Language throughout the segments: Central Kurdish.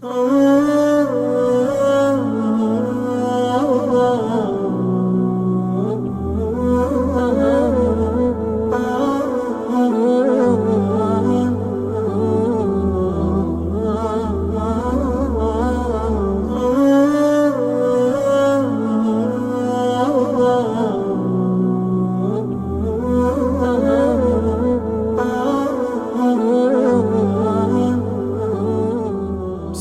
بسم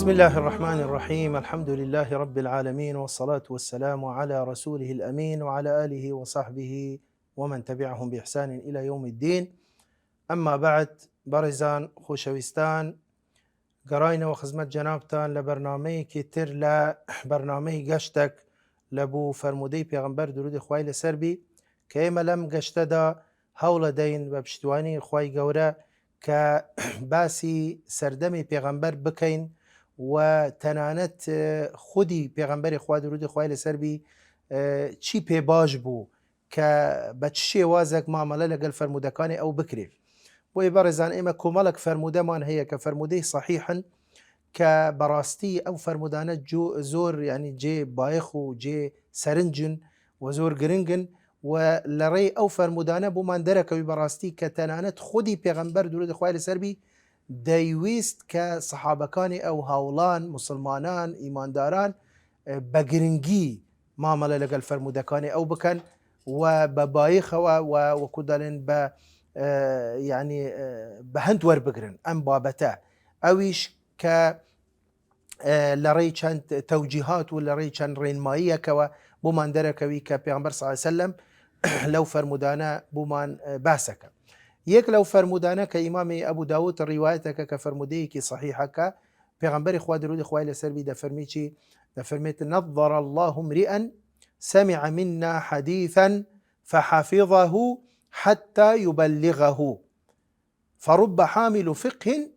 الله الرحمن الرحيم. الحمد لله رب العالمين، والصلاة والسلام على رسوله الأمين وعلى آله وصحبه ومن تبعهم بإحسان إلى يوم الدين. أما بعد، بارزان خوشويستان قراينا وخزمت جنابتان لبرنامج كتر لبرنامج قشتك لبو فرمودي پیغمبر درود خواهی لسربي كيما لم قشتدا هولا دين ببشتواني خواهي قورا كباسي سردمي پیغمبر بكين و تنانت خودی پیغمبر خوا درود خواهی لسر بی چی پی باش بو که بچشی وازک معامله لگل فرمودکانی او بکری بوی برزان اما کمالک فرموده من هي كفرموده صحيحا كبراستي او فرمودانه جو زور يعني جي بايخ و جي سرنجن وزور گرنگن و لري او فرمودانه بو من درک براستي كتنانت خودی پیغمبر درود خواهی لسر بی دەیویست کە سەحابەکانی ئەو هاوڵان مسلمانان ئیمانداران بە گرنگی مامەڵە لەگەڵ فەرمودەکانی ئەو بکەن و بە بایخەوە و وەکو دەڵێن بە یعنی بە هەند وەربگرن ئەم بابەتە ئەویش کە لە ڕێی چەند تەوجیهات و لە ڕێی چەند ڕێنماییەکەوە بۆمان دەرەکەوی کە پێغەمبەر صلی الله علیه وسلم لەو فەرمودانە بۆمان باسەکە. يك لو فرمودانا كإمام أبو داود روايتك كفرموديك صحيحك پیغمبر خوا درود خوا لسر بي دفرميتي دفرميت نظر الله امرئا سمع منا حديثا فحفظه حتى يبلغه فرب حامل فقه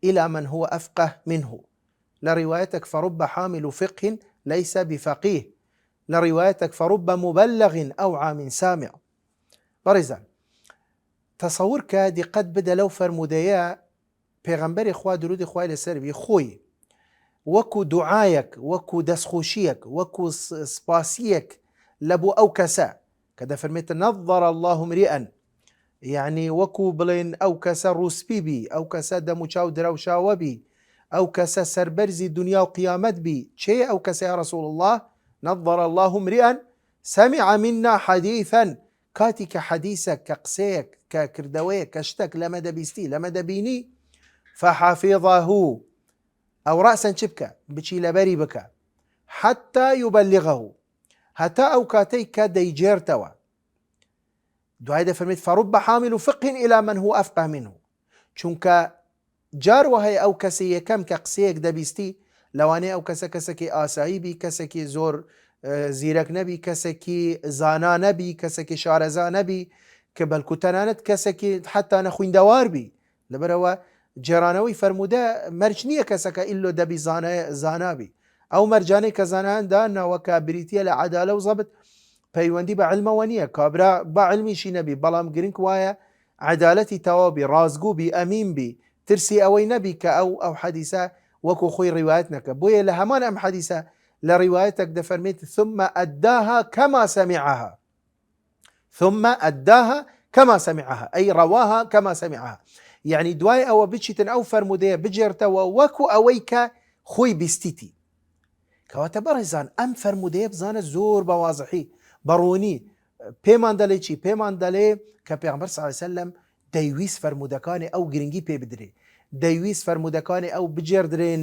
إلى من هو أفقه منه. لروايتك فرب حامل فقه ليس بفقيه، لروايتك فرب مبلغ أوعى من سامع. برزان تصور که دقت بده لو فرمودەیە پێغەمبەری خوا درودی خوای لەسەر بی خۆی وەکو دوعایەک وەکو دەستخۆشیەک وەکو سپاسیەک لە بۆ ئەو کەسە کە دەفەرمێتە نەظەر الله امرئا، یعنی وەکو بڵێن ئەو کەسە ڕووسپی بی، ئەو کەسە دەموچاو دراوشاوە بی، ئەو کەسە سەربەرزی دنیا و قیامەت بی. چێ ئەو کەسە یا رسول الله؟ نظر الله امرئا سمع منا حديثا، کاتی کە حەدیثە کە قسەیەک کە کردەوەیە کە شتێک لەمە دەبیستی لەمە دەبینی فحافظه ئەو ڕەسەن چ بکە بچی لەبەری بکە حتى يبلغه هەتا ئەو کاتەی کە دەیجێرتەوە. دوای دەفەرمێت فرب حامل فقه إلى من هو أفقه منه، چونکە جار وهەیە ئەو کەسە یەکەم کە قسەیەک دەبیستی لەوانەیە ئەو کەسە کەسێکی ئاسایی بی، کەسێکی زۆر زیرەک نەبی، کەسێکی زانا نەبی، کەسێکی شارەزا نەبی، کە بەلکو تەنانەت کەسێکی حتا نەخوێندەوار بی. لەبەرەوە جێرانەوەی فەرمودە مەرج نییە کەسەکە ئیلۆ دەبی زانابی. ئەو مەرجانەی کە زانایاندانەوە کە بریتە لە عەدالە و زەبت پەیوەندی بە علمەوە نییە، کابرا بە علمیشی نەبی بەڵام گرنگ وایە عەدالەتی تەواوبی، ڕازگوو بی، ئەمین بی، ترسی ئەوەی نەبی کە ئەو حەدیسە وەکو خۆی ڕیوایەت نەکە. بۆیە لە هەمان ئەم حەدیسە لە ڕیوایەتێک دەفەرمێت ثم أداها كما سمعها، ثم أداها كما سمعها أي رواها كما سمعها. يعني دوای ئەوە بچیتن ئەو فەرمودەیە بجێرتەوە وەکو ئەوەی کە خۆی بیستیتی. کەواتە بەڕێزان ئەم فەرمودەیە بزانە زۆر بە وازحی بەڕوونی پێمان دەڵێ چی؟ پێمان دەڵێ کە پێغەمبەر صلی الله علیه وسلم دەیویست فەرمودەکانی ئەو گرنگی پێ بدرێ، دەیویست فەرمودەکانی ئەو بجێردرێن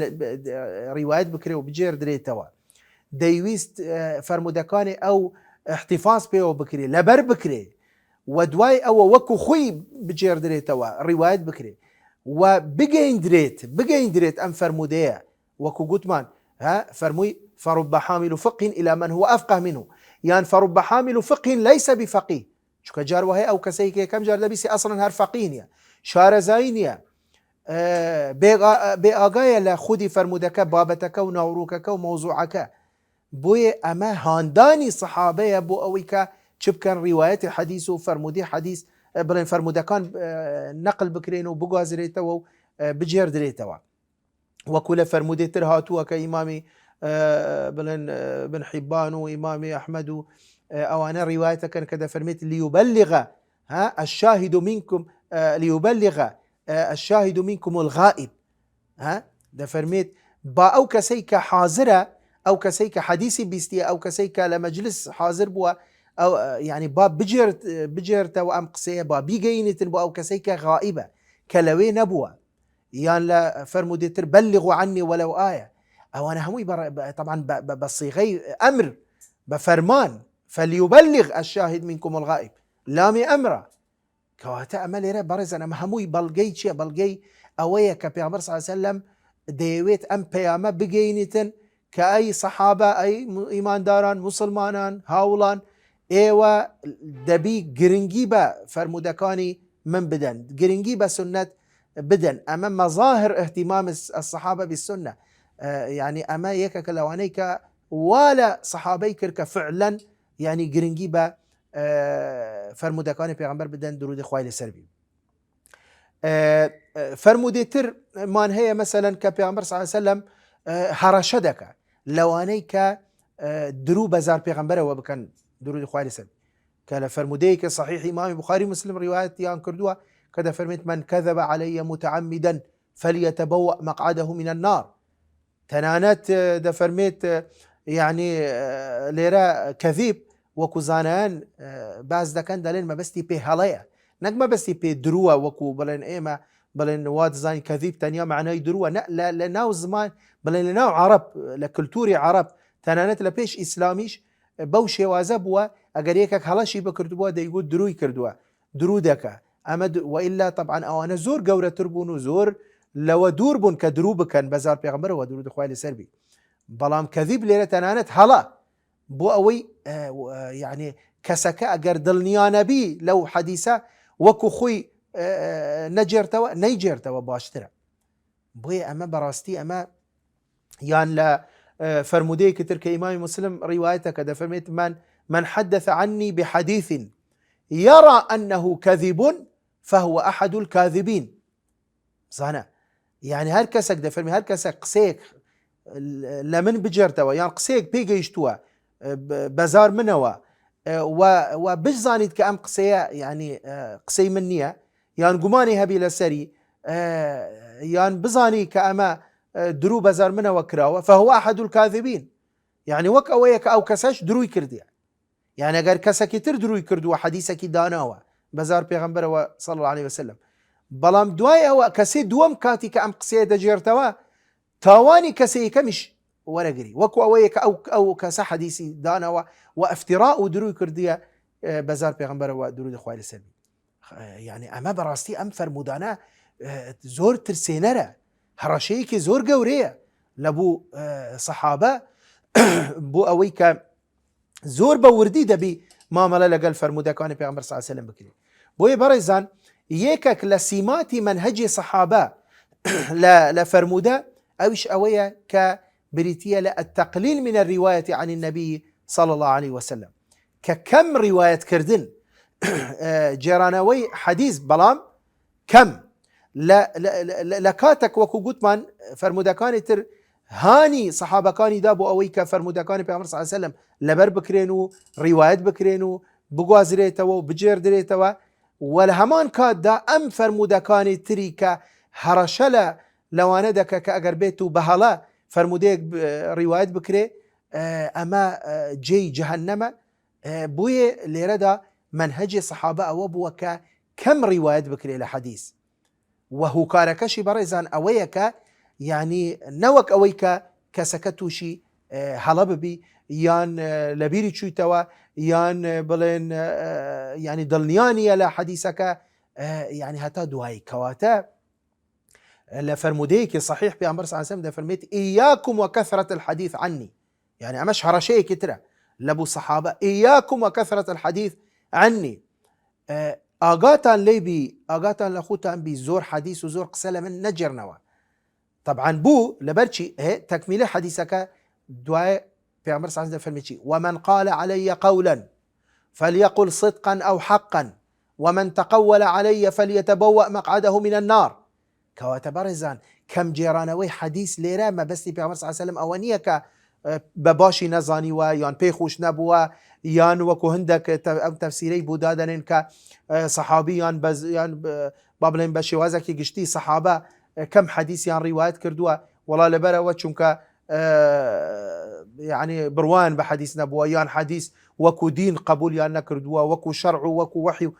ڕیوایەت بکرێ و بجێردرێتەوە، دەیویست فەرمودەکانی ئەو احتیفاظ پێوە بکرێ لەبەر بکرێ و دوای ئەوە وەکو خۆی بجێردرێتەوە ڕیوایەت بکرێ و بگەیندرێت ئەم فەرمودەیە وەکو گوتمان فەرمووی فرب حامل فقه إلى من هو أفقه منه، یان فرب حامل فقه ليس بفقيه، چونکە جار وهەیە ئەو کەسەی کە یەکەم جار دەبیستی ئەسڵەن هەر فەقیه نییە، شارەزایی نییە، بێ ئاگایە لە خودی فەرمودەکە بابەتەکە و ناوڕووکەکە و مەوزوعەکە. بۆیە ئەمە هاندانی سەحابەیە بۆ ئەوەی کە چ بکەن ڕیوایەتی حەدیث و فەرمودی حەدیث بڵێن فەرمودەکان نەقل بکرێن و بگوازرێتەوە و بجێردرێتەوە. وەکو لە فەرمودێتر هاتووە کە ئیمامی بڵێن بن حیبان و ئیمامی ئەحمەد و ئەوانە ڕیوایەتەکەن کە دەفەرمێت لیوبەلغ الشاهد منكم ليبلغ الشاهد منكم الغائب دەفەرمێت با ئەو کەسەی کە حاضرە، ئەو کەسەی کە حەدیثی بیستیە، ئەو کەسەی کە لە مەجلس حاضر بووە، ئەو یعنی با بجێرتەوە ئەم قسەیە، با بیگەینێتن بۆ ئەو کەسەی کە غائبە، کە لەوێ نەبووە، یان لە فەرمودێتر بەلغوا عنی وەلەو ئایە. ئەوانە هەمووی طبعا بە صیغەی ئەمر، بە فەرمان، فەلیوبەلغ الشاهد منكم الغائب، لامی ئەمرە. کەواتە ئەمە لێرە بەڕێزان ئەمە هەمووی بەڵگەی چییە؟ بەڵگەی ئەوەیە کە پێغەمبەر صلی الله علیه وسلم دەیەوێت ئەم پەیامە بگەینێتن کە ئەی سەحابە، ئەی ئیمانداران، موسڵمانان، هاوڵان، ئێوە دەبی گرنگی بە فەرمودەکانی من بدەن، گرنگی بە سنەت بدەن. ئەمە مەظاهر اهتیمام الصحابة بالسنة، يعني ئەمە یەکێکە لەوانەی کە وا لە سەحابەی کرد کە فعلەن يعني گرنگی بە فەرمودەکانی پێغەمبەر بدەن، درودی خوای لەسەر بی. فەرمودێتر مان هەیە مەسەلەن کە پێغەمبەر صلی الله علیه وسلم هەڕەشە دەکات لەوانەی کە درو بەزار پێغەمبەرەوە بکەن، درودی خوای لەسەر، کە لە فەرمودەیەکی صحیح ئیمامی بوخاری مسلم ڕیوایەتیان کردووە کە دەفەرمێت من كذب علي متعمدا فليتبوأ مقعده من النار. تەنانەت دەفەرمێت يعني لێرە کەذیب وەکو زانایان باز دەکەن دەڵێن مەبەستی پێ هەڵەیە، نەک مەبەستی پێ درووە وەکو بڵێن ئێمە بڵێن وا دەزانین کەذیب تەنیا معنای درووە، لە ناو زمان بڵێن لە ناو عەرەب، لە کلتوری عەرەب تەنانەت لە پێش ئیسلامیش بەو شێوازە بووە، ئەگەر یەکێک هەڵەشی بکردبووە دەیگوت دروی کردووە، درو دەکە. ئەمە وئیلا طبعا ئەوانە زۆر گەورەتر بوون و زۆر لەوە دوور بوون کە درو بکەن بەزار پێغەمبەرەوە، درودی خوای لەسەر بی. بەڵام کەذیب لێرە تەنانەت هەڵە بۆ ئەوەی يعني کەسەکە ئەگەر دڵنیانەبی لەو حەدیسە وەکو خۆی نەیجێرتەوە باشترە. بۆیە ئەمە بەڕاستی ئەمە یان لە فەرمودەیەکی تر کە ئیمامی مسلم ڕیوایەتە کە دەفەرمێت من حدث عني بحديث يرى أنه كذب فهو أحد الكاذبين. زانا يعني هەر کەسێک دەفەرمی هەر کەسێک قسەیەک لە من بجێرتەوە یان قسەیەک پێی گەیشتووە بەزار منەوە و بزانیت کە ئەم قسەیە يعني قسەی من نییە یان گومانی هەبی لەسەری یان بزانی کە ئەمە درو بەزار منەوە کراوە، فهو أحد الكاذبين، يعني وەک ئەوەیە کە ئەو کەسەش دروی کردیە. يعني ئەگەر کەسێکی تر دروی کردووە حەدیسێکی داناوە بەزار پێغەمبەرەوە صلی الله عليه وسلم، بەڵام دوای ئەوە کەسێ دووەم کاتی کە ئەم قسەیە دەجێرتەوە تاوانی کەسێ یەکەمیش وەرەگری، وەکو ئەوەیە کە ئەو کەسە حەدیسی داناوە و ئەفتیرا و دروی کردیە بەزار پێغەمبەرەوە، درودی خوای لەسەر بی. يعني ئەمە بەڕاستی ئەم فەرمودانە زۆر ترسێنەرە، هەڕەشەیەکی زۆر گەورەیە لە بوو سەحابە بۆ ئەوەی کە زۆر بە وردی دەبی مامەلە لەگەڵ فەرمودەکانی پێغەمبەر صلی الله علیه وسلم بکرێت. بۆیە بەڕێزان یەکێک لە سیماتی منهەجی سەحابە لە فەرمودە ئەویش ئەوەیە کە بریتیە لە التقلیل من الرواية عن النبي صلى الله عليه وسلم، کە کەم ڕیوایەتکردن جێرانەوەی حەدیث بەڵام کەم لە کاتێک وەکو گوتمان فەرمودەکانی تر هانی سەحابەکانی دا بۆ ئەوەی کە فەرمودەکانی پێغەمبەر صلی الله عليه وسلم لەبەر بکرێن و ڕیوایەت بکرێن و بگوازرێتەوە و بجێردرێتەوە، و لە هەمان کاتدا ئەم فەرمودەکانی تری کە هەڕەشە لەوانە دەکە کە ئەگەر بێت و بەهەڵە فەرمودەیەک ڕیوایەت بکرێ ئەمە جێی جەهەنەمە. بۆیە لێرەدا منهەجی سەحابە ئەوە بووە کە کەم ڕیوایەت بکرێ لە حەدیث، و هوکارەکەشی بەڕێزان ئەوەیە کە یعنی نەوەک ئەوەی کە کەسەکە تووشی هەڵە ببی یان لەبیری چوویتەوە یان بڵێن ینی دڵنیانیە لە حەدیسەکە یعنی هەتا دوایی. کەواتە لە فەرمودەیەکی صحیح پێغەمبەر صلی الله علیه وسلم دەفەرمێت ئیاکم وکەثرة الحەدیث عنی، يعني ئەمەش هەڕەشەیەکی ترە لە بوو سەحابە، ئیاکم وکەثرة الحەدیث عنی، ئاگاتان لێبی، ئاگاتان لە خوتان بی زۆر حەدیث و زۆر قسە لە من نەجێرنەوە. طبعا بوو لەبەرچی تەکمیلە حەدیثەکە دوای پێغەمبەر صلی الله علیه وسلم دەفەرمێت چی؟ ومن قال علي قولا فليقل صدقا أو حقا ومن تقول علي فليتبوأ مقعده من النار. کەواتە بەڕێزان کەم جێرانەوەی حەدیث لێرە مەبەستی پێغەمبەر صلی الله علیه و سلم ئەوە نییە کە بە باشی نەزانیوە یان پێی خۆش نەبووە یان وەکو هەندێک ئەم تەفسیرەی بۆ دادەنێن کە سەحابی یان با بڵێن بە شێوازێکی گشتی سەحابە کەم حەدیثیان ڕیوایەت کردووە وەڵا لەبەرەوە چونکە یعنی بڕوان بە حەدیث نەبووە یان حەدیث وەکو دین قبولیان نەکردووە وەکو شەرع و وەکو وەحی و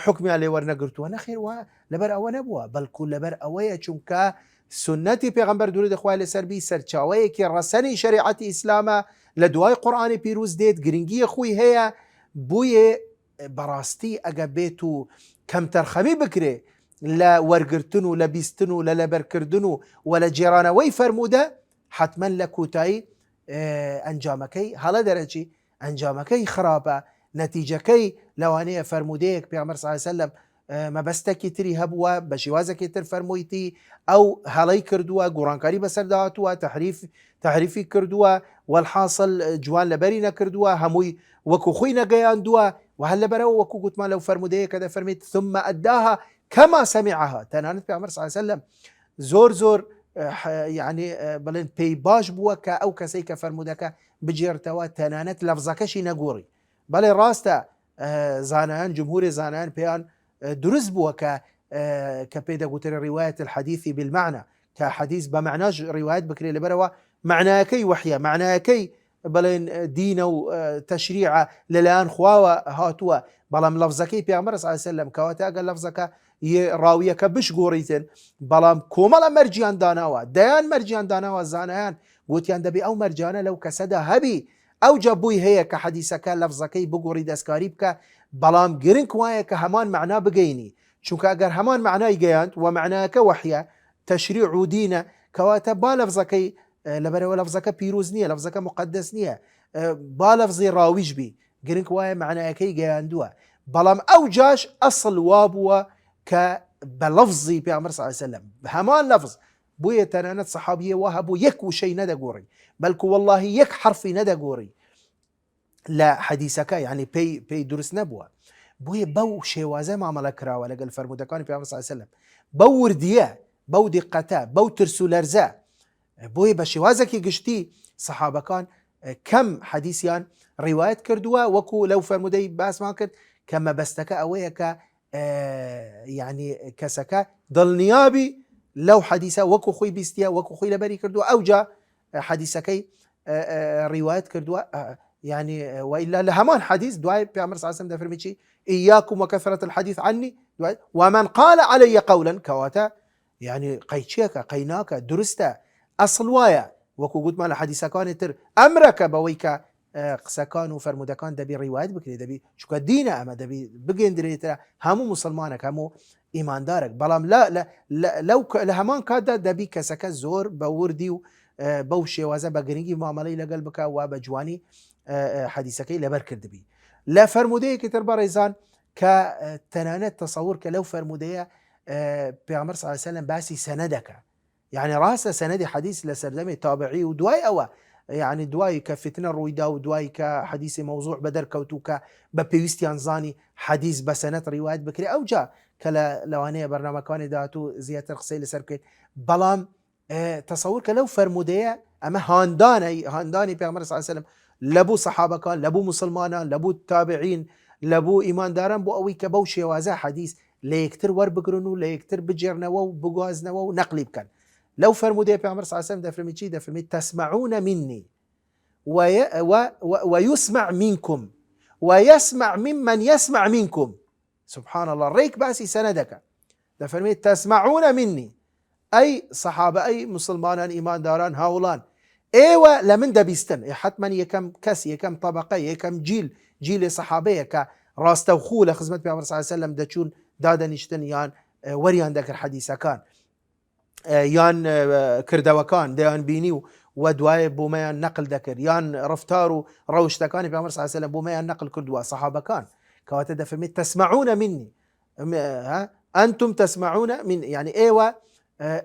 حکمیان لێ وەرنەگرتووە نەخێر وە لەبەر ئەوە نەبووە بەڵکو لەبەر ئەوەیە چونکە سنەتی پێغەمبەر درودی خوای لەسەر بی سەرچاوەیەکی ڕەسەنی شریعەتی ئیسلامە لە دوای قورئانی پیرۆز دێت گرنگی خۆی هەیە بۆیە بەڕاستی ئەگە بێت و کەم تەرخەمی بکرێ لە وەرگرتن و لە بیستن و لە لەبەرکردن و لە جێرانەوەی فەرموودە حتمما لە کۆتایی ئەنجامەکەی هەڵە دەرەچی ئەنجامەکەی خراپە نەتیجەکەی لەوانەیە فەرمودەیەک پێغەمبەر صلی الله علیه و سلم مەبەستێکی تری هەبووە بە شێوازێکی تر فەرموویەتی ئەو هەڵەی کردووە گۆڕانکاری بەسەر داهاتووە تەحریفی کردووە والحاصل جوان لەبەری نەکردووە هەمووی وەکو خۆی نەگەیاندووە و هەر لەبەرەوە وەکو گوتمان لەو فەرمودەیە کە دەفەرمێت ثم ئەداها کەما سەمیعها تەنانەت پێغەمبەر صلی الله علیه و سلم زۆر یعنی بڵێن پێی باش بووە کە ئەو کەسەی کە فەرمودەکە بجێرتەوە تەنانەت لەفزەکەشی نەگۆڕی بەڵێ ڕاستە زانایان جمهوری زانایان پێیان دروست بووە کە پێی دەگوترێ ڕیوایەت الحەدیثی بالمعنى کە حەدیث بە معناش ڕیوایەت بکرێ لەبەرەوە معنایەکەی وحیە معنایەکەی بڵێن دینە و تەشریعە لەلایەن خواوە هاتووە بەڵام لەفزەکەی پێغەمبەر صلی الله علیه و سلم کەواتە ئەگەر لەفزەکە ڕاویەکە بشگۆڕیتن بەڵام کۆمەڵە مەرجیان داناوە دەیان مەرجیان داناوە زانایان گوتیان دەبێ ئەو مەرجانە لەو کەسەدا هەبی ئەو جەبووی هەیە کە حەدیثەکە لەفزەکەی بگۆڕی دەستکاری بکە بەڵام گرنگ وایە کە هەمان معنا بگەینی چونکە ئەگەر هەمان معنای گەیاند و معناەکە وحیە تەشریع و دینە کەواتە با لەفزەکەی لەبەرەوە لەفزەکە پیرۆز نییە لەفزەکە مقدس نییە با لەفزی ڕاویش بی گرنگ وایە معنایەکەی گەیاندووە بەڵام ئەو جاش ئەسڵ وابووە کە بە لەفزی پێغەمبەر صلی الله علیه و سلم هەمان لەفز بۆیە تەنانەت سەحابیە وا هەبوو یەک وشەی نەدەگۆڕی بەڵکو واللهی یەک حرفی نەدەگۆڕی لە حەدیثەکە یعنی پێی دروست نەبووە بۆیە بەو شێوازە مامەڵە کراوە لەگەڵ فەرمودەکانی پێغەمبەر صلی الله علیه و سلم بەو وردیە بەو دیقەتە بەو ترس و لەرزە بۆیە بە شێوازێکی گشتی سەحابەکان کەم حەدیثیان ڕیوایەت کردووە وەکو لەو فەرمودەی باسمان کرد کە مەبەستەکە ئەوەیە کە یعنی کەسەکە دڵنیابی لەو حەدیثە وەکو خۆی بیستیە وەکو خۆی لەبەری کردووە ئەوجا حەدیثەکەی ڕیوایەت کردووە يعني وإلا لهمان حديث دعاء بيعمر صلى الله عليه وسلم دفرمي شيء إياكم وكثرة الحديث عني ومن قال علي قولا كواتا يعني قيتشيك قيناك درستا أصل وايا وكو قلت مال حديثة كان تر أمرك بويك قسكان وفرمودكان دبي روايات بكري دبي شو كدينا أما دبي بجين دريترا همو مسلمانك همو إيمان دارك بلام لا لو لهمان كادا دبي كسك زور بوردي بەو شێوازە بە گرنگی معاملەی لەگەڵ بکە و بە جوانی حەدیثەکەی لەبەر کردبی لە فەرمودەیەکی تر بەڕێزان کە تەنانەت تەسەور کە لەو فەرمودەیە پێغەمبەر صلی الله علیه و سلم باسی سەنەدەکە یعنی ڕاستە سەنەدی حەدیث لە سەردەمی تابعی و دوای ئەوە یعنی دوای کە فتنە ڕوویدا و دوای کە حەدیثی مەوزوع بە دەرکەوتو کە بە پێویستیان زانی حەدیث بە سەنەد ڕیوایەت بکرێ ئەو جا کە لەوانەیە بەرنامەکانی داهاتوو زیاتر قسەی لەسەر بکەین بەڵام تصور کە لەو فەرمودەیە ئەمە هاندانی پێغەمبەر صلی الله علیه و سلم لەبوو سەحابەکان لەبوو مسلمانان لەبوو تابعین لەبوو ئیمانداران بۆ ئەوەی کە بەو شێوازە حەدیث لە یەکتر وەربگرن و لە یەکتر بجێڕنەوە و بگوازنەوە و نەقلی بکەن لەو فەرمودەیە پێغەمبەر صلی الله علیه و سلم دەفەرمێ چی دەفەرمێ تسمعون مني ويسمع منكم ويسمع ممن يسمع منكم سبحان الله ڕێک باسی سەنەدەکە دەفەرمێ تسمعون مني أي صحابة أي مسلمان إيمان داران هاولان إيوة لمن دبيستن حتما يكم كس يكم طبقة يكم جيل صحابية كراستوخو لخدمة بيعمر صلى الله عليه وسلم دچون دادا نشتن يان وريان ذاك الحديث كان يان كردوكان ديان بينيو ودواي بوميان نقل ذكر يان رفتارو روشتكان بيعمر صلى الله عليه وسلم بوميان نقل كردوا صحابة كان كواتد فميت تسمعون مني أنتم تسمعون من يعني إيوة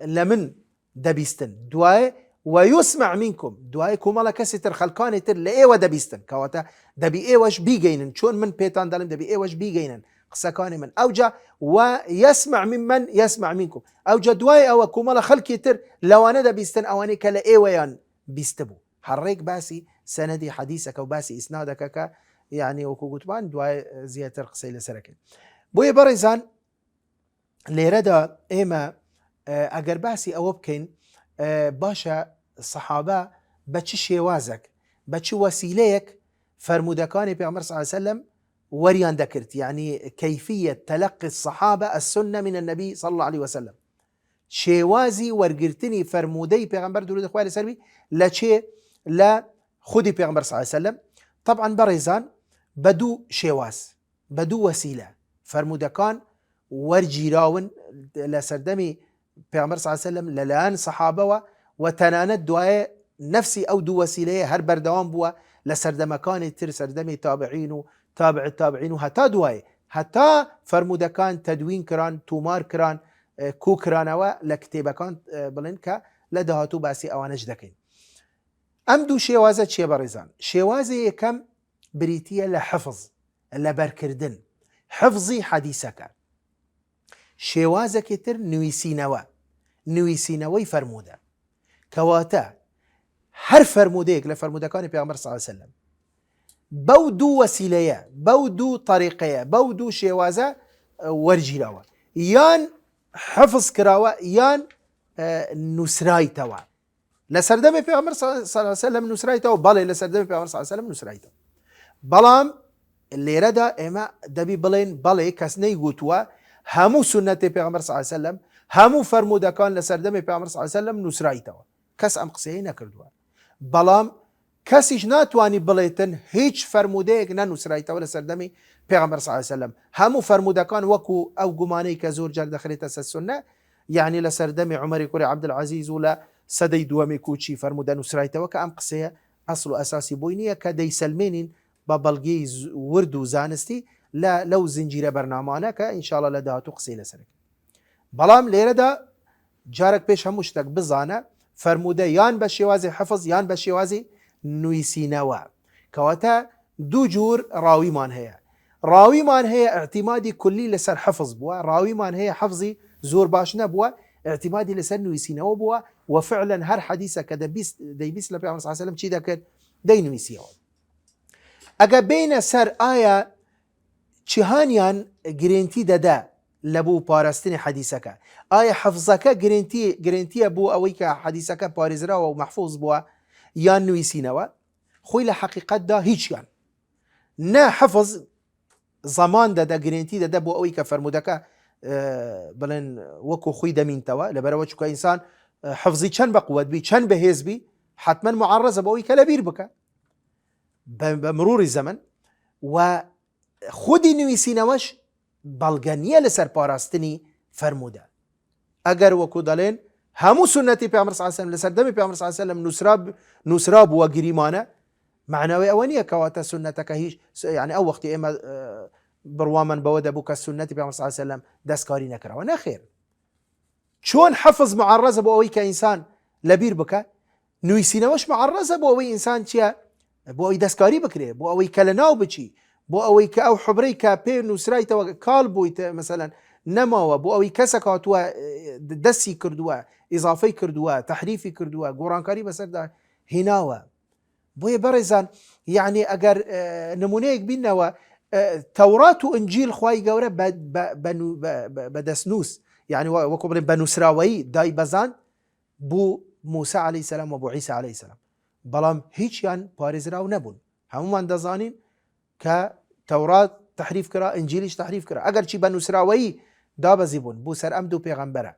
لمن دبيستن دواي ويسمع منكم دواي كومالا كسيتر خلقاني تر لإيوة دبيستن كواتا دبي إيوش بيجينن شون من بيتان دالم دبي إيوش بيجينن قسەکانی من ئەوجا ويسمع ممن يسمع منكم ئەوجا دوای ئەوە کومەڵە خەڵکی تر لەوانە دەبیستن ئەوانەی کە لە ئێوەیان بیستە بوو هەڕێک باسی سەنەدی حەدیسەکە و باسی ئیسنادەکە کە یعنی وەکو گوتمان دوای زیاتر قسەی لەسەرەکەین بۆیە بەڕێزان لێرەدا ئێمە ئەگەر باسی ئەوە بکەین باشە سەحابە بە چ شێوازێک بە چ وەسیلەیەک فەرمودەکانی پێغەمبەر صلی الله علیه وسلم وەریان دەکرد یعنی کەیفیەت تەلەقی الصحابە السنة من النبي صلى الله عليه وسلم شێوازی وەرگرتنی فەرمودەی پێغەمبەر درود خوای لەسەر بی لە چێ لە خودی پێغەمبەر صلی الله عليه وسلم طبعا بەڕێزان بە دوو شێواز بە دوو وەسیلە فەرمودەکان وەرگیراون لە سەردەمی پێغەمبەر صلی الله عليه وسلم لەلایەن سەحابەوە و تەنانەت دوایە نفسی ئەو دوو وەسیلەیە هەر بەردەوام بووە لە سەردەمەکانی تر سەردەمی تابعین و تابع التابعین و هەتا دوایە هەتا فەرمودەکان تەدوین کران تومار کران کوکرانەوە لە کتێبەکان بڵێن کە لە داهاتوو باسی ئەوانەش دەکەین ئەم دوو شێوازە چیە بەڕێزان شێوازە یەکەم بریتیە لە حفظ لە بەرکردن حفظی حەدیسەکە شێوازێکی تر نوویسینەوەی فەرمودە کەواتە هەر فەرمودەیەک لە فەرمودەکانی پێغەمبەر صلی الله علیه وسلم بەو دوو وەسیلەیە بەو دوو طریقەیە بەو دوو شێوازە وەرگیراوە یان حفظ کراوە یان نووسرایتەوە لە سەردەمی پێغەمبەر صلی الله علیه وسلم نووسرایتەوە بەڵێ لە سەردەمی پێغەمبەر صلی الله علیه وسلم نووسرایتەوە بەڵام لێرەدا ئێمە دەبی بڵێن بەڵێ کەس نەیگوتووە هەموو سنەتی پێغەمبەر صلی الله علیه وسلم هەموو فەرمودەکان لە سەردەمی پێغەمبەر صلی الله علیه وسلم نووسرایتەوە کەس ئەم قسەیە نەکردووە بەڵام کەسیش ناتوانی بڵێتن هیچ فەرمودەیەک نەنووسرایتەوە لە سەردەمی پێغەمبەر صلی الله علیه وسلم هەموو فەرمودەکان وەکو ئەو گومانەی کە زۆر جار دەخرێتە سەر سونە یعنی لە سەردەمی عومەری کوڕی عەبدولعەزیز و لە سەدەی دووەمی کوچی فەرمودە نووسرایتەوە کە ئەم قسەیە ئەسڵ و ئەساسی بۆی نییە کە دەیسەلمێنین بە بەڵگەی ورد و زانستی لەو زنجیرە بەرنامانە کە ئینشاڵڵا لە داهاتوو قسەی لەسەرەکە بەڵام لێرەدا جارێک پێش هەموو شتێک بزانە فەرمودە یان بە شێوازی حفظ یان بە شێوازی نوویسینەوە کەواتە دوو جور ڕاویمان هەیە ڕاویمان هەیە ئەعتیمادی کولی لەسەر حفظ بووە ڕاویمان هەیە حفظی زۆر باش نەبووە ئەعتیمادی لەسەر نوویسینەوە بووە و فعلا هەر حەدیسە کە دەیبیست لە پێغەمبەر صلی الله علیه وسلم چی دەکرد دەینویسیەوە ئەگە بینە سەر ئایا چیهانیان گرنتی دەدا لە بوو پاراستنی حەدیسەکە ئایا حەفزەکە گرنتیە بۆ ئەوەی کە حەدیسەکە پارێزراوە و مەحفوظ بووە یان نوویسینەوە خۆی لە حەقیقەتدا هیچیان نە حەفظ زەمان دەدا گرنتی دەدا بۆ ئەوەی کە فەرمودەکە بڵێن وەکو خۆی دەمینتەوە لەبەرەوە چونکە ئینسان حەفزی چەند بە قووەت بی چەند بەهێز بی حتمما معەڕەزە بەوەی کە لەبیر بکە بە مروری زەمن و خودی نوویسینەوەش بەڵگە نییە لەسەر پاراستنی فەرمودە ئەگەر وەکو دەڵێن هەموو سنەتی پێغەمبەر صلی الله علیه وسلم لە سەردەمی پێغەمبەر صلی الله علیه وسلم نووسرا بووە گریمانە معناوی ئەوە نییە کەواتە سنەتەکە هیچ یعنی ئەو وەختی ئێمە بڕوامان بەوە دەبوو کە سنەتی پێغەمبەر صلی الله علیه وسلم دەستکاری نەکراوە نەخێر چۆن حەفظ معەڕەزە بۆ ئەوەی کە ئینسان لەبیر بکە نوویسینەوەش معەڕەزە بۆ ئەوەی ئینسان چییە بۆ ئەوەی دەستکاری بکرێ بۆ ئەوەی کە لە ناو بچی بۆ ئەوەی کە ئەو حوبرەی کە پێ نووسرایتەوە کاڵ بوویتە مەسەلەن نەماوە بۆ ئەوەی کەسە کاتووە دەستی کردووە ئیزافەی کردووە تەحریفی کردووە گۆڕانکاری بەسەردا هێناوە بۆیە بەڕێزان یعنی ئەگەر نمونەیەک بینەوە تەورات و ئنجیل خوای گەورە بە دەستنووس یعنی وەکو بڵێن بە نووسراوەیی دای بەزان بوو موسى عليه السلام و بۆ عیسا عليه السلام بەڵام هیچیان پارێزراو نەبوون هەمومان دەزانین کە تەورات تحریف کرا ئنجیلیش تحریف کرا ئەگەر چی بە نووسراوەیی دابەزی بوون بۆ سەر ئەم دوو پێغەمبەرە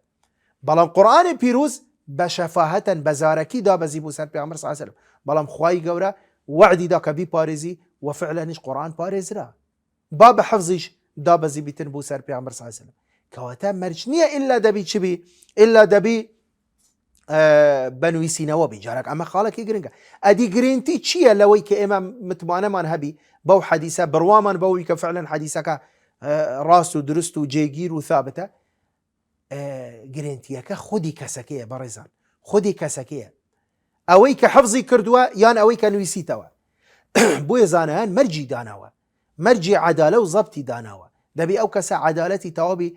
بەڵام قورئانی پیرۆز بە شەفاهەتەن بە زارەکی دابەزی بۆ سەر پێغەمبەر صلی الله علیه وسلم بەڵام خوای گەورە وعدی دا کە بیپارێزی و فعلەنیش قورئان پارێزرا با بە حەفزیش دابەزی بیتن بۆ سەر پێغەمبەر صلی الله علیه وسلم کەواتە مەرج نییە ئللا دەبی چ بی ئللا دەبی بەنوویسینەوە بی جارێک ئەمە خاڵێکی گرنگە ئەدی گرنتی چییە لەوەی کە ئێمە متمانەمان هەبی بەو حەدیسە بڕوامان بەوەی کە فعلەن حەدیسەکە ڕاست و درست و جێگیر و ثابتە گرنتیەکە خودی کەسەکەیە بەڕێزان خودی کەسەکەیە ئەوەی کە حەفزی کردووە یان ئەوەی کە نوویسیتەوە بۆیە زانایان مەرجی داناوە مەرجی عەدالە و زەبتی داناوە دەبی ئەو کەسە عەدالەتی تەواوی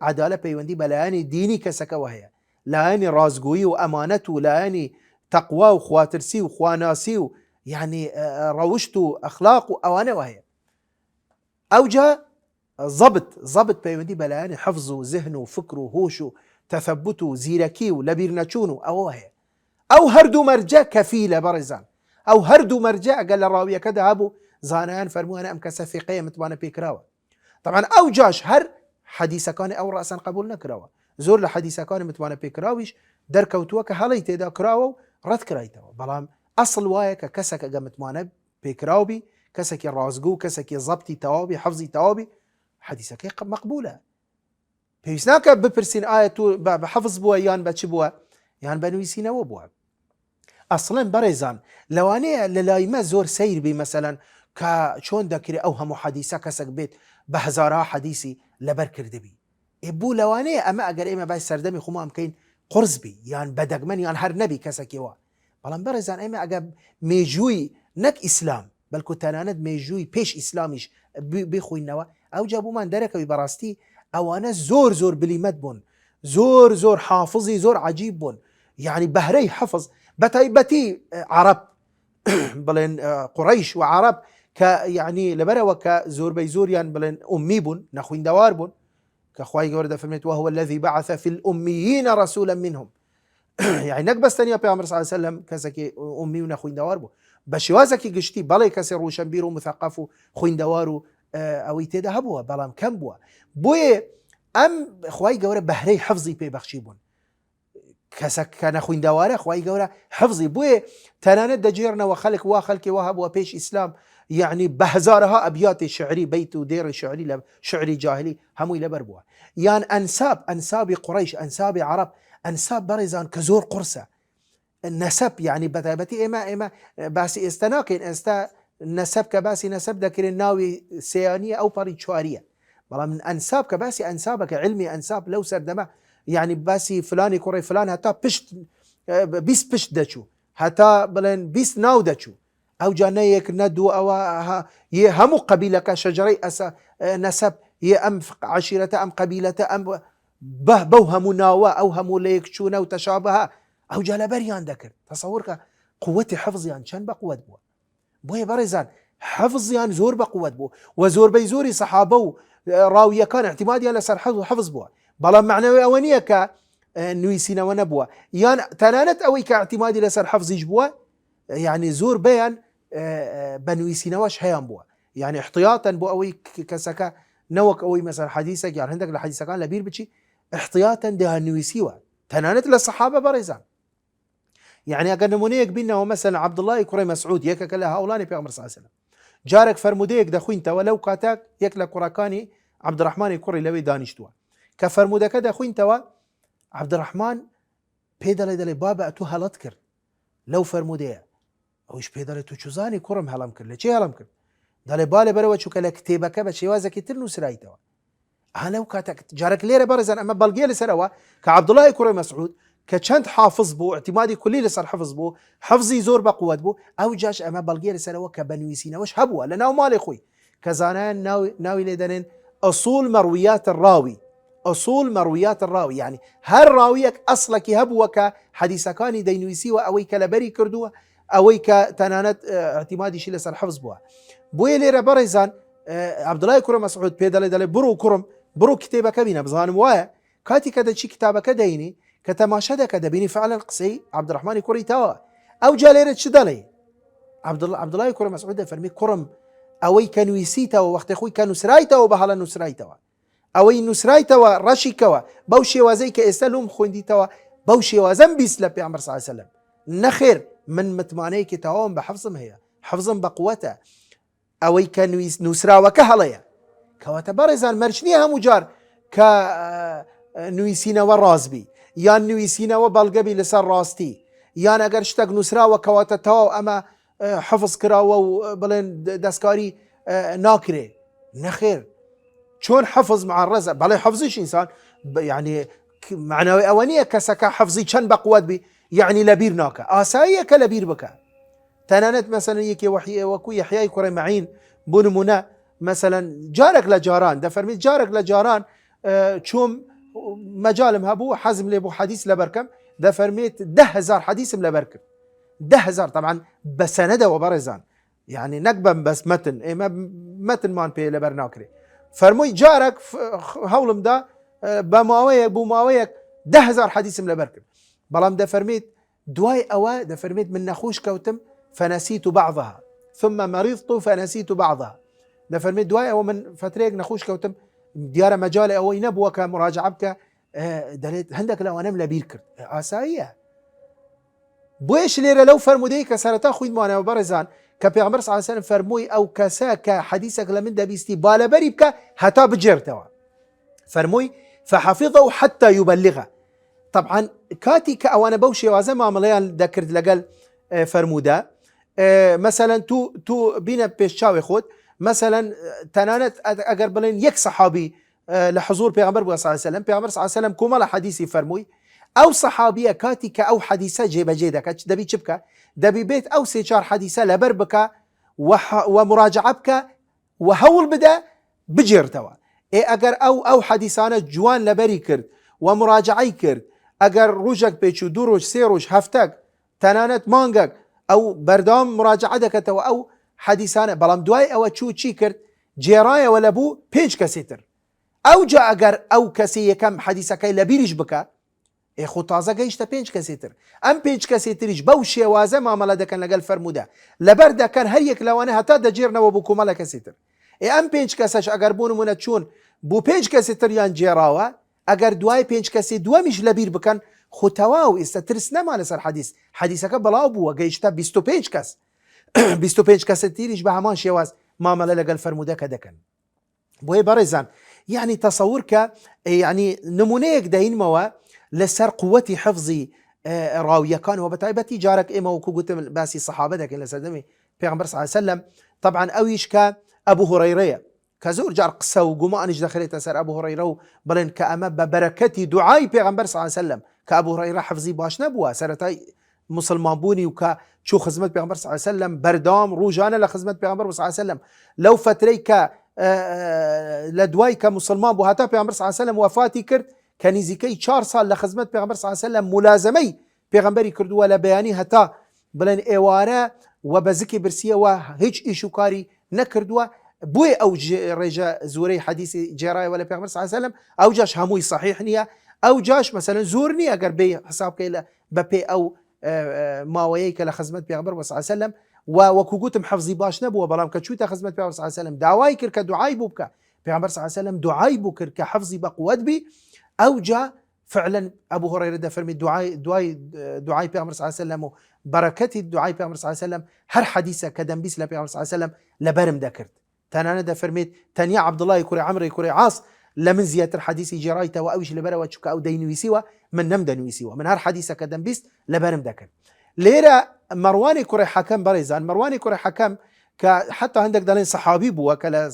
عەدالە پەیوەندی بە لایەنی دینی کەسەکەەوە هەیە، لایەنی ڕازگۆیی و ئەمانەت و لایەنی تەقوا و خواترسی و خواناسی و یعنی ڕەوشت و ئەخلاق و ئەوانەوە هەیە. ئەوجا ضبط پەیوەندی بە لایەنی حەفز و ذهن و فکر و هۆش و تەثەبوت و زیرەکی و لەبیر نەچوون و ئەوە هەیە. ئەو هەردوو مەرجە کەفیلە بەڕێزان، ئەو هەردوو مەرجە ئەگەر لە ڕاویەکەدا هەبوو زانایان فەرمووانە ئەم کەسە فیقەیە متوانە پێکراوە. طبعا ئەو جاش هەر حەدیسەکانی ئەو ڕەسەن قبول نەکراوە، زۆر لە حەدیسەکانی متوانە پێکراویش دەرکەوتووە کە هەڵی تێدا کراوە و ڕەت کرایتەوە، بەڵام ئەسڵ وایە کە کەسێک ئەگە متوانە پێکراوبی، کەسێکی ڕازگو، کەسێکی زەبتی تەواوی حەفزی تەواوی، حەدیسەکەی مەقبولە. پێویست ناکە بپرسین ئایا تو بە حەفز بووە یان بە چ بووە یان بە نوویسینەوە بووە. ئەسڵەن بەڕێزان لەوانەیە لە لایمە زۆر سەیر بی مەسەلەن کە چۆن دەکرێت ئەو هەموو حەدیسە کەسێک بێت بە هەزارها حەدیسی لەبەر کردبی. بوو لەوانەیە ئەمە ئەگەر ئێمە بای سەردەمی خۆمان بکەین قورس بی یان بەدەگمەن یان هەر نەبی کەسێکیەوە. بەڵام بەڕێزان ئێمە ئەگە مێژووی نەک ئیسلام بەلکو تەنانەت مێژووی پێش ئیسلامیش بخوینەوە، ئەو جا بوومان دەرەکەوی بەڕاستی ئەوانە زۆر بلیمەت بوون، زۆر حافظی زۆر عجیب بوون، یعنی بەهرەی حەفظ بەتایبەتی عەرەب بڵێن قوڕەیش و عەرەب کە یعنی لەبەرەوە کە زۆربەی زۆریان بڵێن ئومی بوون، نەخوێندەوار بوون، کە خوای گەورە دەفەرمێت وهو الذي بعث في الأميين رسولا منهم يعني نەک بەستەنیا پێغەمبەر صلی الله عليه وسلم کەسێکی ئومی و نەخوێندەوار بوو، بە شێوازێکی گشتی بەڵێ کەسێ ڕوشنبیر و مثەقەف و خوێندەوار و ئەوەی تێدا هەبووە، بەڵام کەم بووە. بۆیە ئەم خوای گەورە بەهرەی حەفزی پێبەخشی بوون، کەسێک کە نەخوێندەوارە خوای گەورە حەفزی بۆیە تەنانەت دەجێڕنەوە خەڵک وا خەڵکی وا هەبووە پێش ئیسلام، یعنی بە هەزارها ئەبیاتی شعری بەیت و دێڕی شعری لە شعری جاهلی هەمووی لەبەر بووە. یان ئەنسابی قوڕەیش، ئەنسابی عەرەب، ئەنساب بەڕێزان کە زۆر قورسە، نەسەب یعنی بەتایبەتی ئێمە باسی ئێستا ناکەین، ئێستا نەسەب کە باسی نەسەب دەکرێن ناوی سێیانیە ئەو پەڕی چواریە، بەڵام ئەنساب کە باسی ئەنسابە کە علمی ئەنساب لەو سەردەمە یعنی باسی فلانی کوڕی فلان هەتا پشت 20 پشت دەچوو، هەتا بڵێن 20 ناو دەچوو، ئەو جا نەیەک نەدوو ئەوە یە هەموو قەبیلەکە شەجەرەی نەسەب یە ئەم عەشیرەتە ئەم قەبیلەتە ئەم بەو هەموو ناوە ئەو هەموو لە یەک چوونە و تەشابەها ئەو جا لەبەریان دەکرد. تەسەووڕکە قووەتی حەفزیان چەند بە قووەت بووە. بۆیە بەڕێزان حەفزیان زۆر بە قووەت بوو و زۆربەی زۆری سەحابە و ڕاویەکان اعتیمادیان لەسەر حەفز بووە، بەڵام معنەوەی ئەوە نییە کە نوویسینەوە نەبووە یان تەنانەت ئەوەی کە اعتیمادی لەسەر حەفزیش بووە، یعنی زۆر بەیان بە نوویسینەوەش هەیان بووە، یعنی احتیاتەن بۆ ئەوەی کەسەکە نەوەک ئەوەی مەسەر حەدیسێک یان هەندێک لە حەدیسەکان لەبیر بچی احتیاتەن دەیان نوویسیوە، تەنانەت لە سەحابە بەڕێزان. يعني ئەگەر نمونەیەک بینەوە مەسەلەن عەبدوڵڵای کوڕی مەسعود یەکێکە لە هاوڵانی پێغەمبەر صلی الله علیه وسلم، جارێک فەرمودەیەک دەخوینتەوە لەو کاتاک یەک لە کوڕەکانی عەبدوڕەحمانی کوڕی لەوەی دانیشتووە کە فەرمودەکە دەخوینتەوە، عەبدوڕەحمان پێ دەڵێ بابە تو هەڵەت کرد لەو فەرمودەیە، ئەویش پێ دەڵێ تو چوزانی کوڕم هەڵم کرد، لە چێ هەڵم کرد؟ دەڵێ با لەبەرەوە چووکە لە کتێبەکە بە شێوازێکی تر نووسرایتەوە. لەو کاتێک جارێک لێرە بەڕێزان ئەمە بەڵگەیە لەسەرەوە کە عەبدوڵڵای کوڕی مەسعود کە چەند حافظ بوو، اعتیمادی کولی لەسەر حەفز بوو، حەفزی زۆر بە قووەت بوو، ئەو جاش ئەمە بەڵگەیە لەسەرەوە کە بە نوویسینەوەش هەبووە لە ناو ماڵی خۆی، کە زانایان ناوی لێ دەنێن ئەصوڵ مەڕویات الراوی، ئەصوڵ مەڕویات الراوی، یعنی هەر ڕاویەک ئەسڵێکی هەبووە کە حەدیسەکانی دەینویسیوە ئەوەی کە لەبەری کردووە، ئەوەی کە تەنانەت اعتیمادیشی لەسەر حەفز بووە. بۆیە لێرە بەڕێزان عەبدوڵڵای کوڕی مەسعود پێ دەڵێ بڕۆ کوڕم بڕۆ کتێبەکە بینە، بزانم وایە کاتی کە دەچی کتابەکە دەینی کە تەماشا دەکە دەبینی فعلەن قسەی عەبدوڕەحمانی کوڕی تەواوە. ئەو جا لێرە چ دەڵێ؟ عەبدوڵڵای کوڕی مەسعود دەفەرمی کوڕم ئەوەی کە نوویسیتەوە وەختی خۆی کە نووسرایتەوە بە هەڵە نووسرایتەوە، ئەوەی نووسرایتەوە ڕەشیکەوە بەو شێوازەی کە ئێستا لۆم خوێندیتەوە بەو شێوازەم بیست لە پێغەمبەر صلی الله علیه وسلم. نەخێر من متمانەیەکی تەواوم بە حەفزم هەیە، حەفزم بە قووەتە، ئەوەی کە نووسراوەکە هەڵەیە. کەواتە بەڕێزان مەرج نییە هەموو جار کە نوویسینەوە ڕازبی یان نوویسینەوە بەڵگەبی لەسەر ڕاستی، یان ئەگەر شتێک نووسراوە کەواتە تەواو ئەمە حەفز کراوە و بڵێن دەستکاری ناکرێ. نەخێر، چۆن حەفز معڕەزە، بەڵێ حەفزیش ئینسان یعنی معناوی ئەوە نییە کەسەکە حەفزی چەند بە قووەت بی یعنی لەبیر ناکە، ئاساییە کە لەبیر بکە. تەنانەت مەسەلەن یەکێ وەکوو یەحیای کوڕی مەعین بۆ نمونە مثلا جارك لجاران دفرميت جارك لجاران چوم مجالم هبو حزم لبو حديث لبركم دفرميت 10,000 حديث لبركم 10,000 طبعا بسنده وبرزان يعني نقبا بس متن إيه متن مان بي لبرناكري فرموي جارك هولم دا بماويك بوماويك 10,000 حديث لبركم بلام دفرميت دواي أوا دفرميت من نخوش كوتم فنسيت بعضها ثم مرضت فنسيت بعضها دفرميت دواي أوا من فتريك نخوش كوتم ديار مجال أو ينبوة كمراجعة بك دليت هندك لو أنا ملابيركر آسائية بويش ليرة لو فرمودي كسرتا خويد موانا وبرزان كبيغمبر صلى الله عليه وسلم فرموي أو كساك حديثك لمن دبيستي بالا بريبك حتى بجرتوا فرموي فحفظه حتى يبلغه طبعا كاتي كأوانا بوشي وزما مليان ذكرت لقل فرمودا مثلا تو بينا بيشاوي خود مثلا تنانت اگر بلين يك صحابي لحضور پیغمبر صلى الله عليه وسلم پیغمبر صلى الله عليه وسلم كمال حديثي فرموي او صحابيه كاتي كأو حديثه جيبه جيدك دبي چبكه دبي بيت او سي چار حديثه لبر بك ومراجعه بك وهول بدا بجرتوا اگر او حديثانه جوان لبري كرد ومراجعه كرد اگر روجك بيچو دو روج سي روج هفتك تنانت مانگك او بردام مراجعه دكتوا او حديثانه بلام دواي او چو چي كرد جيرايه ولا بو بيج كسيتر او جا اگر او كسي كم حديثك لبيرج بك اي خو تازه گيشت بيج كسيتر ام بيج كسيتريش بو شوازه معامله دكن لقل فرموده لبرده كان هيك لو انا هتا دجيرنا وبكو مال كسيتر اي ام بيج كسش اگر بون من چون بو بيج كسيتر يان جيراوه اگر دواي بيج كسي دوا مش لبير بكن خو تواو استترسنا مال سر حديثك بلاو بو گيشت 20 بيج كس 20 بيج كسيتريش به همان شواز معامله لقل فرموده كدكن بوي برزان يعني تصورك يعني نمونيك داين موا لسر قوتي حفظي راوية كان وبتعبتي جارك إما وكوكوت باسي صحابتك إلا سلمي پیغمبر صلى الله عليه وسلم طبعا أويش كأبو هريرة كزور جار قصة وقما أنش دخلت سر أبو هريرة بلن كأما ببركتي دعاي پیغمبر صلى الله عليه وسلم كأبو هريرة حفظي باش نبوه سرتاي مسلمان بوني وكا شو خدمت پیغمبر صلى الله عليه وسلم بردام روجانا لخدمت پیغمبر صلى الله عليه وسلم لو فتريك لدواي كمسلمان بو هتا پیغمبر صلى الله عليه وسلم وفاتي كرد كنيزيكي 4 سال لخدمت پیغمبر صلى الله عليه وسلم ملازمي پیغمبري كرد ولا بياني هتا بلن ايواره وبزكي برسيه وهيج ايشو كاري نكردوا بوي او رجا زوري حديث جراي ولا پیغمبر صلى الله عليه وسلم او جاش هموي صحيح نيه او جاش مثلا زورني اگر بي حساب كيلا ببي او ماويك لخدمت پیغمبر صلى الله عليه وسلم وكوكوت محفظي باش نبوه بلام كتشوتا خدمت پیغمبر صلى الله عليه وسلم دعواي كر كدعاي بوبك پیغمبر صلى الله عليه وسلم دعاي بوكر كحفظي بقوت بي او جاء فعلا ابو هريره ده فرمي دعاي پیغمبر صلى الله عليه وسلم بركتي دعاي پیغمبر صلى الله عليه وسلم هر حديثه كدم بيس لپیغمبر صلى الله عليه وسلم لبرم ذكرت تنانا ده فرميت تنيا عبد الله يكوري عمرو يكوري عاص لمن زيادة الحديث جرايته واوش لبره وشك او دينوي سوا من نمدنوي سوا من هر حديثه كدم بيس لبرم ذكرت ليرة مروان كوري حكم بريزان مروان كوري حكم حتى عندك دلين صحابي بوا كلا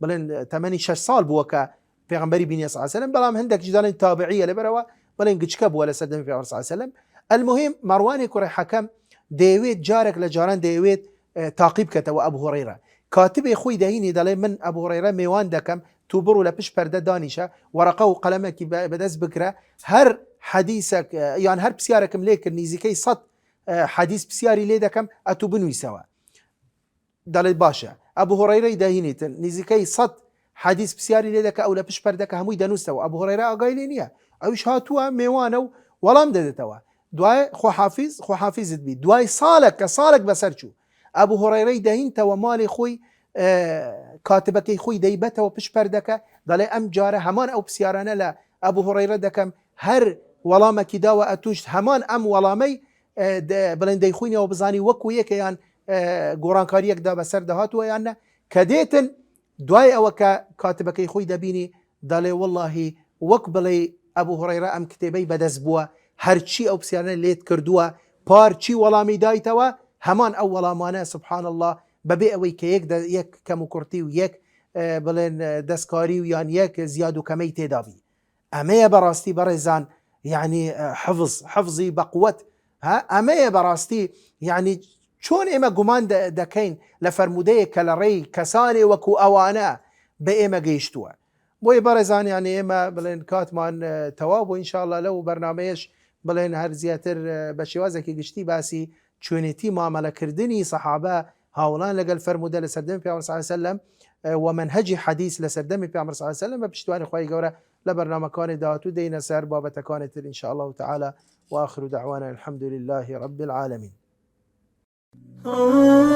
بلين 8 صال بوا ك پیغمبري بني صلى الله عليه وسلم بلام عندك جدالين تابعيه لبروا بلين قشكب ولا سدم في صلى الله عليه وسلم المهم مروان كوري حكم ديويت جارك لجاران ديويت تعقيب كتو ابو هريره كاتب اخوي دهيني دلين من ابو هريره ميوان دكم توبرو لبش برده دانيشه ورقه وقلمك بدز بكره هر حديثك يعني هر بسيارك مليك نيزيكي صد حديث بسياري ليدكم اتوبنوي سوا دليل باشا ابو هريره دهينيت نيزيكي صد حديث بسياري ليدك او لبش بردك هموي دانوسوا ابو هريره اقايلينيا اوش هاتوا ميوانو ولام ددتوا دواي خو حافظ بي دواي صالك بسرچو ابو هريره دهين تو مالي خوي كاتبك خوي ديبته وبش بردك دلي ام جاره همان او بسيارنا لا ابو هريره دكم هر ولام كداوا اتوش همان ام ولامي بلندي خويني وبزاني وكو يك يعني گۆڕانکاریەک دا بەسەر دەهاتوە یاننا کە دێتن دوای ئەوە کە کاتبەکەی خۆی دەبینی دەڵێ وەڵڵاهی وەک بڵێ ئەبوو هورەیرە ئەم کتێبەی بەدەست بووە هەرچی ئەو پرسیارانە لێت کردووە پارچی وەڵامی دایتەوە هەمان ئەو وەڵامانە سبحان الله بەبێ ئەوەی کە یەک کەم و کورتی و یەک بڵێن دەستکاری و یان یەک زیاد و کەمەی تێدابی ئەمەیە بەڕاستی بەڕێزان یعنی حفظی بەقووەت ئەمەیە بەڕاستی یعنی چۆن ئێمە گومان دەکەین لە فەرمودەیە کە لە ڕێی کەسانی وەکو ئەوانە بە ئێمە گەیشتووە. بۆیە بەڕێزانیانی ئێمە بڵێن کاتمان تەواو بۆ ئینشاءالله لەو بەرنامەیەش بڵێن هەر زیاتر بە شێوازێکی گشتی باسی چۆنێتی مامەلەکردنی سەحابە هاوڵان لەگەڵ فەرمودە لە سەردەمی پێغەمبەر صلی الله علیه وسلم و منهجی حەدیث لە سەردەمی پێغەمبەر صلی الله علیه وسلم بە پشتیوانی خوای گەورە لە بەرنامەکانی داهاتوو دێینە سەر بابەتەکانی تر إن شاء الله تعالى وآخر دعوانا الحمد لله رب العالمين. Oh